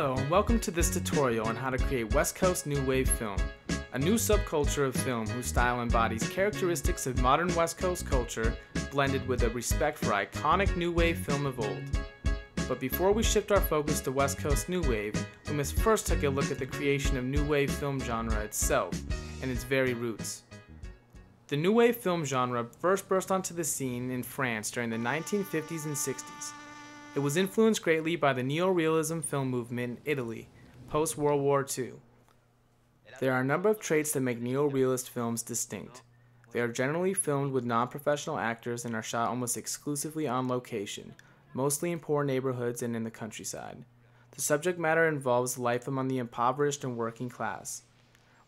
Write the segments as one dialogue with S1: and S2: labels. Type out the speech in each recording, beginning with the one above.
S1: Hello and welcome to this tutorial on how to create West Coast New Wave film, a new subculture of film whose style embodies characteristics of modern West Coast culture blended with a respect for iconic New Wave film of old. But before we shift our focus to West Coast New Wave, we must first take a look at the creation of New Wave film genre itself and its very roots. The New Wave film genre first burst onto the scene in France during the 1950s and 60s. It was influenced greatly by the neo-realism film movement in Italy, post-World War II. There are a number of traits that make neo-realist films distinct. They are generally filmed with non-professional actors and are shot almost exclusively on location, mostly in poor neighborhoods and in the countryside. The subject matter involves life among the impoverished and working class.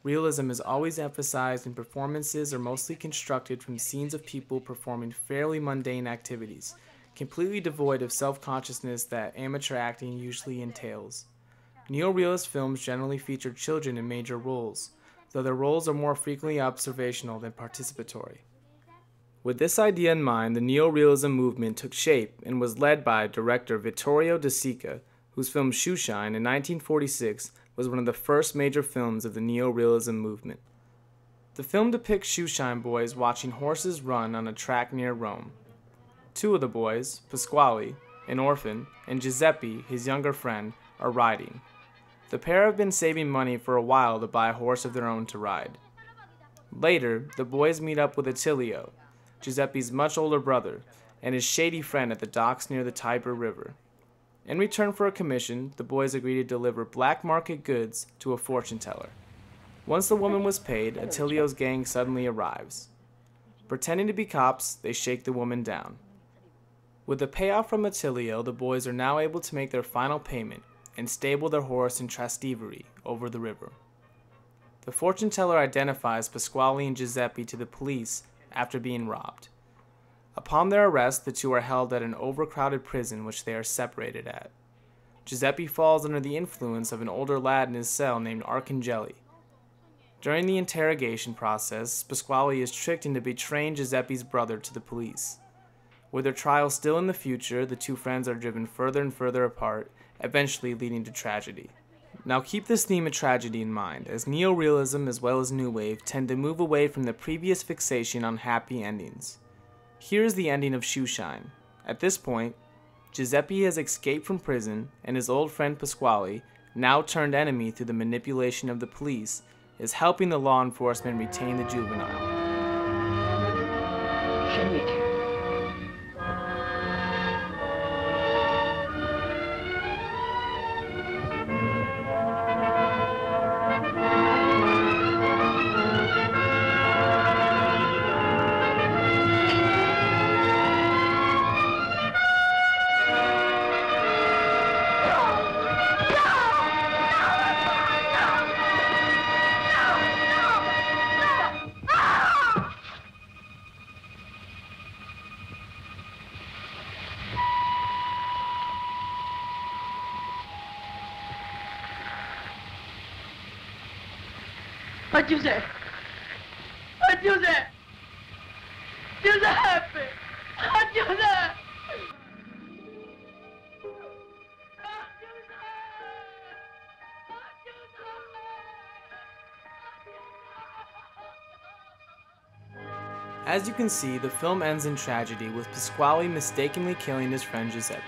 S1: Realism is always emphasized and performances are mostly constructed from scenes of people performing fairly mundane activities, completely devoid of self-consciousness that amateur acting usually entails. Neo-realist films generally feature children in major roles, though their roles are more frequently observational than participatory. With this idea in mind, the neo-realism movement took shape and was led by director Vittorio De Sica, whose film Shoeshine in 1946 was one of the first major films of the neo-realism movement. The film depicts shoeshine boys watching horses run on a track near Rome. Two of the boys, Pasquale, an orphan, and Giuseppe, his younger friend, are riding. The pair have been saving money for a while to buy a horse of their own to ride. Later, the boys meet up with Attilio, Giuseppe's much older brother, and his shady friend at the docks near the Tiber River. In return for a commission, the boys agree to deliver black market goods to a fortune teller. Once the woman was paid, Attilio's gang suddenly arrives. Pretending to be cops, they shake the woman down. With the payoff from Attilio, the boys are now able to make their final payment and stable their horse in Trastevere over the river. The fortune teller identifies Pasquale and Giuseppe to the police after being robbed. Upon their arrest, the two are held at an overcrowded prison which they are separated at. Giuseppe falls under the influence of an older lad in his cell named Arcangeli. During the interrogation process, Pasquale is tricked into betraying Giuseppe's brother to the police. With their trial still in the future, the two friends are driven further and further apart, eventually leading to tragedy. Now keep this theme of tragedy in mind, as neo-realism as well as New Wave tend to move away from the previous fixation on happy endings. Here is the ending of Shoeshine. At this point, Giuseppe has escaped from prison, and his old friend Pasquale, now turned enemy through the manipulation of the police, is helping the law enforcement retain the juvenile.
S2: Giuseppe! Giuseppe! Giuseppe! Giuseppe!
S1: As you can see, the film ends in tragedy with Pasquale mistakenly killing his friend Giuseppe.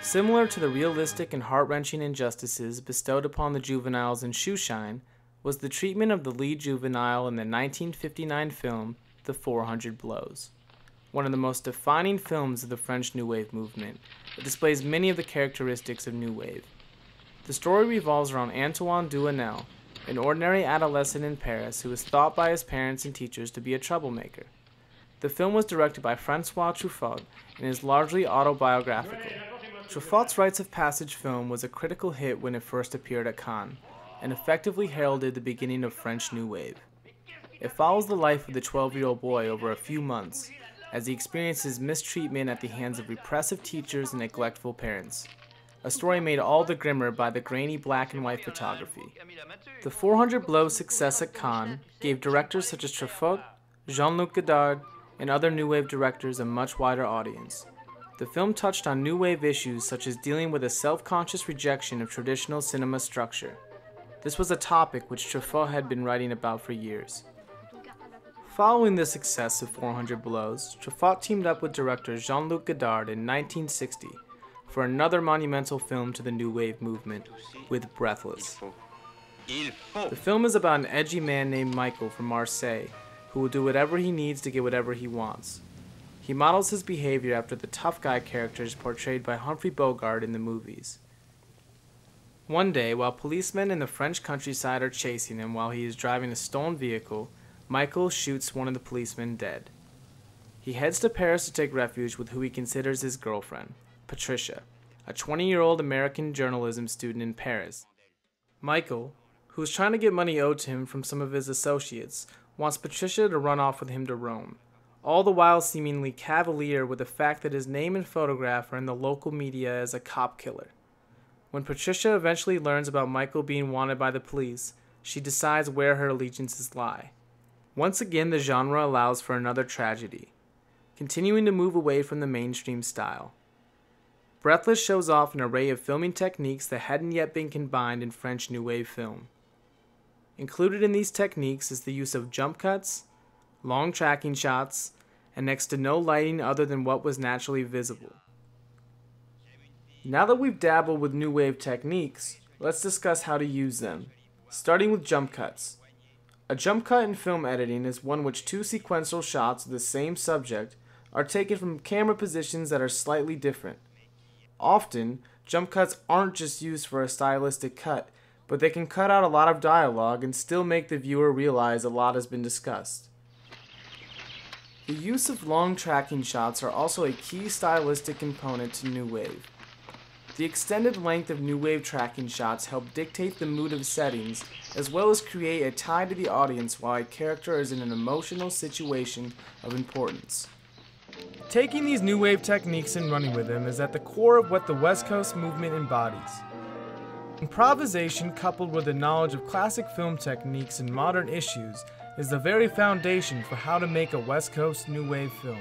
S1: Similar to the realistic and heart-wrenching injustices bestowed upon the juveniles in Shoeshine, was the treatment of the lead juvenile in the 1959 film The 400 Blows. One of the most defining films of the French New Wave movement, it displays many of the characteristics of New Wave. The story revolves around Antoine Duanel, an ordinary adolescent in Paris who is thought by his parents and teachers to be a troublemaker. The film was directed by Francois Truffaut and is largely autobiographical. Truffaut's Rites of Passage film was a critical hit when it first appeared at Cannes, and effectively heralded the beginning of French New Wave. It follows the life of the 12-year-old boy over a few months, as he experiences mistreatment at the hands of repressive teachers and neglectful parents. A story made all the grimmer by the grainy black and white photography. The 400 Blows success at Cannes gave directors such as Truffaut, Jean-Luc Godard, and other New Wave directors a much wider audience. The film touched on new wave issues such as dealing with a self-conscious rejection of traditional cinema structure. This was a topic which Truffaut had been writing about for years. Following the success of 400 Blows, Truffaut teamed up with director Jean-Luc Godard in 1960 for another monumental film to the new wave movement, with Breathless. The film is about an edgy man named Michael from Marseille who will do whatever he needs to get whatever he wants. He models his behavior after the tough guy characters portrayed by Humphrey Bogart in the movies. One day, while policemen in the French countryside are chasing him while he is driving a stolen vehicle, Michael shoots one of the policemen dead. He heads to Paris to take refuge with who he considers his girlfriend, Patricia, a 20-year-old American journalism student in Paris. Michael, who is trying to get money owed to him from some of his associates, wants Patricia to run off with him to Rome, all the while seemingly cavalier with the fact that his name and photograph are in the local media as a cop killer. When Patricia eventually learns about Michael being wanted by the police, she decides where her allegiances lie. Once again, the genre allows for another tragedy, continuing to move away from the mainstream style. Breathless shows off an array of filming techniques that hadn't yet been combined in French New Wave film. Included in these techniques is the use of jump cuts, long tracking shots, and next to no lighting other than what was naturally visible. Now that we've dabbled with new wave techniques, let's discuss how to use them, starting with jump cuts. A jump cut in film editing is one which two sequential shots of the same subject are taken from camera positions that are slightly different. Often, jump cuts aren't just used for a stylistic cut, but they can cut out a lot of dialogue and still make the viewer realize a lot has been discussed. The use of long tracking shots are also a key stylistic component to New Wave. The extended length of New Wave tracking shots help dictate the mood of settings, as well as create a tie to the audience while a character is in an emotional situation of importance. Taking these New Wave techniques and running with them is at the core of what the West Coast movement embodies. Improvisation coupled with a knowledge of classic film techniques and modern issues is the very foundation for how to make a West Coast New Wave film.